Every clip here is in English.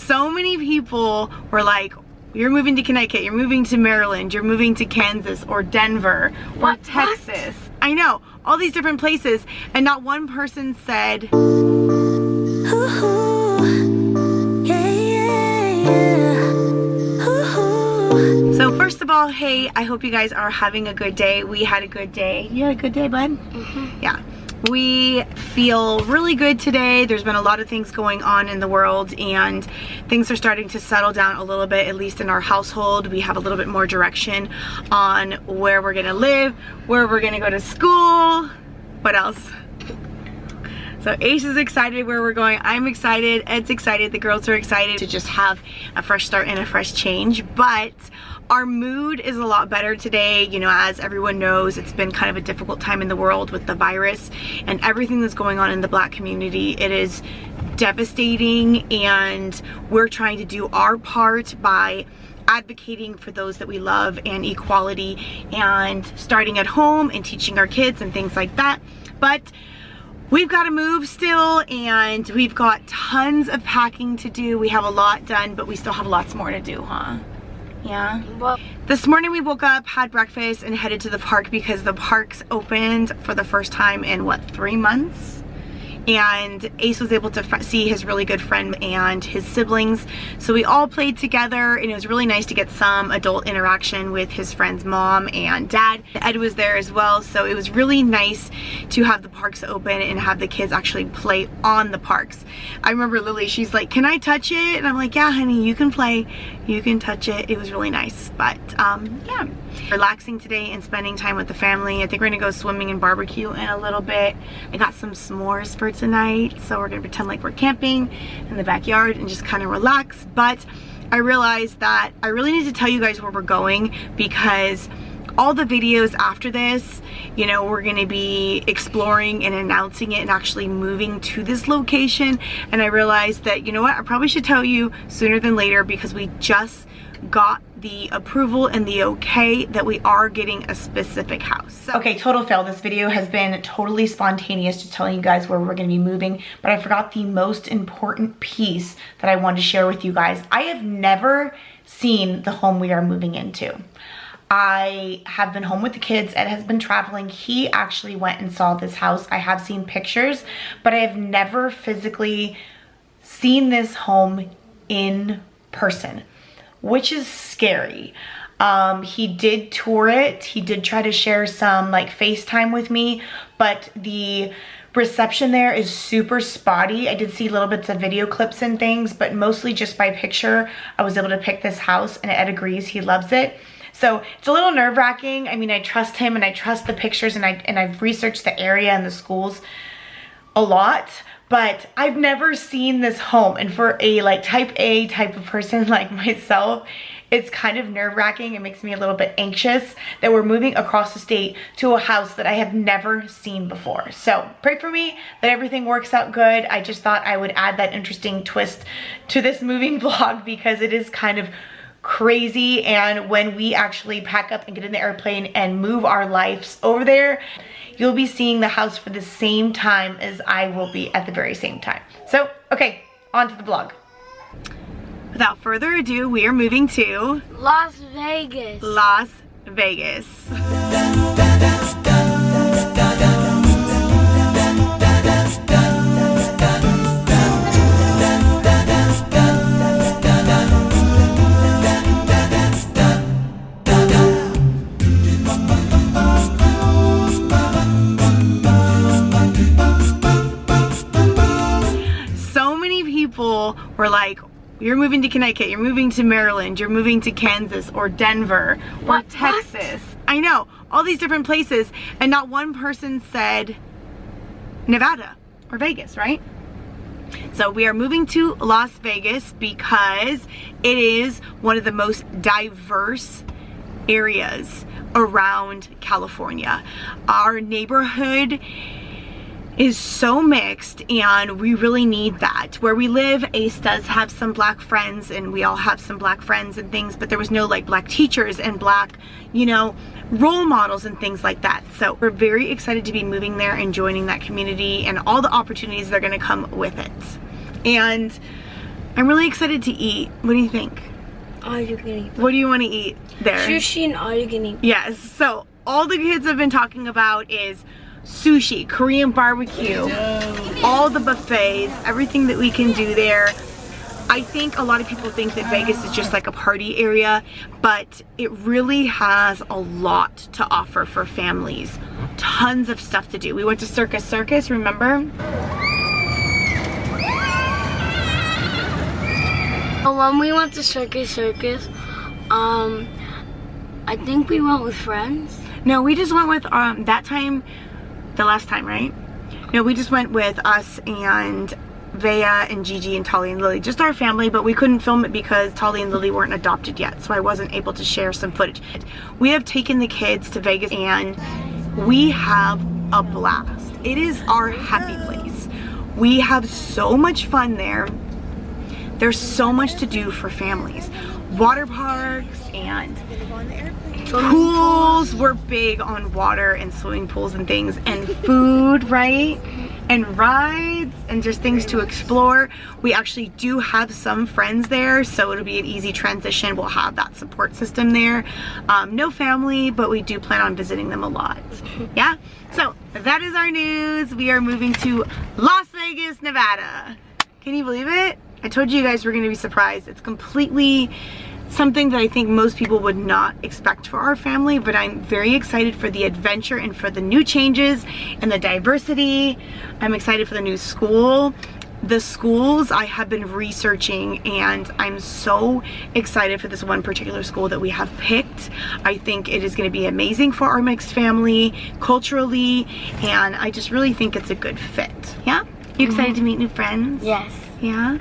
So many people were like, you're moving to Connecticut, you're moving to Maryland, you're moving to Kansas or Denver or Texas. I know, all these different places, and not one person said, So first of all, hey, I hope you guys are having a good day. We had a good day. You had a good day, bud? Mm-hmm. Yeah. We feel really good today. There's been a lot of things going on in the world, and things are starting to settle down a little bit, at least in our household. We have a little bit more direction on where we're gonna live, where we're gonna go to school. What else? So Ace is excited where we're going. I'm excited. Ed's excited. The girls are excited to just have a fresh start and a fresh change. But our mood is a lot better today. You know, as everyone knows, it's been kind of a difficult time in the world with the virus and everything that's going on in the Black community. It is devastating, and we're trying to do our part by advocating for those that we love and equality and starting at home and teaching our kids and things like that. But we've got to move still, and we've got tons of packing to do. We have a lot done, but we still have lots more to do, huh? Yeah. Well, this morning we woke up, had breakfast, and headed to the park because the park's opened for the first time in what, 3 months? And Ace was able to see his really good friend and his siblings, so we all played together, and it was really nice to get some adult interaction with his friend's mom and dad. Ed was there as well, so it was really nice to have the parks open and have the kids actually play on the parks. I remember Lily, she's like, can I touch it? And I'm like, yeah honey, you can play, you can touch it. It was really nice. But yeah, relaxing today and spending time with the family. I think we're gonna go swimming and barbecue in a little bit. I got some s'mores for tonight, so we're gonna pretend like we're camping in the backyard and just kind of relax. But I realized that I really need to tell you guys where we're going, because all the videos after this, you know, we're gonna be exploring and announcing it and actually moving to this location. And I realized that, you know what, I probably should tell you sooner than later, because we just got the approval and the okay that we are getting a specific house. So, okay, total fail. This video has been totally spontaneous, just telling you guys where we're gonna be moving, but I forgot the most important piece that I wanted to share with you guys. I have never seen the home we are moving into. I have been home with the kids. Ed has been traveling. He actually went and saw this house. I have seen pictures, but I have never physically seen this home in person, which is scary. He did tour it. He did try to share some like FaceTime with me, but the reception there is super spotty. I did see little bits of video clips and things, but mostly just by picture, I was able to pick this house, and Ed agrees, he loves it. So it's a little nerve-wracking. I mean, I trust him and I trust the pictures, and I've researched the area and the schools a lot, but I've never seen this home. And for a like type A type of person like myself, it's kind of nerve-wracking. It makes me a little bit anxious that we're moving across the state to a house that I have never seen before. So pray for me that everything works out good. I just thought I would add that interesting twist to this moving vlog, because it is kind of crazy. And when we actually pack up and get in the airplane and move our lives over there, you'll be seeing the house for the same time as I will be at the very same time. So, okay, on to the vlog. Without further ado, we are moving to Las Vegas. Las Vegas. We're like, you're moving to Connecticut, you're moving to Maryland, you're moving to Kansas or Denver or Texas. I know, all these different places, and not one person said Nevada or Vegas, right? So we are moving to Las Vegas because it is one of the most diverse areas around California. Our neighborhood is so mixed, and we really need that. Where we live, Ace does have some black friends, and we all have some black friends and things, but there was no like black teachers and black, you know, role models and things like that. So we're very excited to be moving there and joining that community and all the opportunities that are gonna come with it. And I'm really excited to eat. What do you think? All you can eat. What do you want to eat there? Sushi and all you can eat. Yes, so all the kids have been talking about is sushi, Korean barbecue, all the buffets, everything that we can do there. I think a lot of people think that Vegas is just like a party area, but it really has a lot to offer for families. Tons of stuff to do. We went to Circus, remember? When we went to Circus, I think we went with friends. No, we just went with, that time, the last time, right? No, we just went with us and Vea and Gigi and Tali and Lily, just our family, but we couldn't film it because Tali and Lily weren't adopted yet, so I wasn't able to share some footage. We have taken the kids to Vegas and we have a blast. It is our happy place. We have so much fun there. There's so much to do for families. Water parks and pools. We're big on water and swimming pools and things, and food, right? And rides and just things to explore. We actually do have some friends there, so it'll be an easy transition. We'll have that support system there. No family, but we do plan on visiting them a lot. Yeah, so that is our news. We are moving to Las Vegas, Nevada. Can you believe it? I told you guys we're gonna be surprised. It's completely something that I think most people would not expect for our family, but I'm very excited for the adventure and for the new changes and the diversity. I'm excited for the new school. The schools I have been researching, and I'm so excited for this one particular school that we have picked. I think it is going to be amazing for our mixed family, culturally, and I just really think it's a good fit. Yeah? You excited to meet new friends? Yes. Yeah?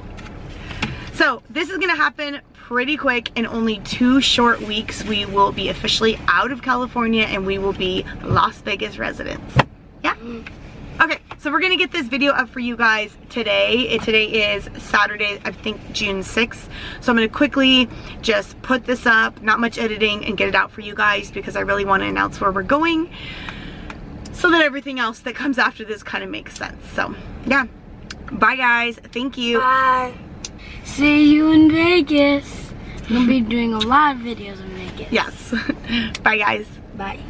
So this is gonna happen pretty quick. In only 2 short weeks we will be officially out of California and we will be Las Vegas residents. Yeah? Okay, so we're gonna get this video up for you guys today. Today is Saturday, I think June 6th. So I'm gonna quickly just put this up, not much editing, and get it out for you guys because I really wanna announce where we're going so that everything else that comes after this kind of makes sense. So yeah, bye guys, thank you. Bye. See you in Vegas. We'll be doing a lot of videos in Vegas. Yes. Bye guys. Bye.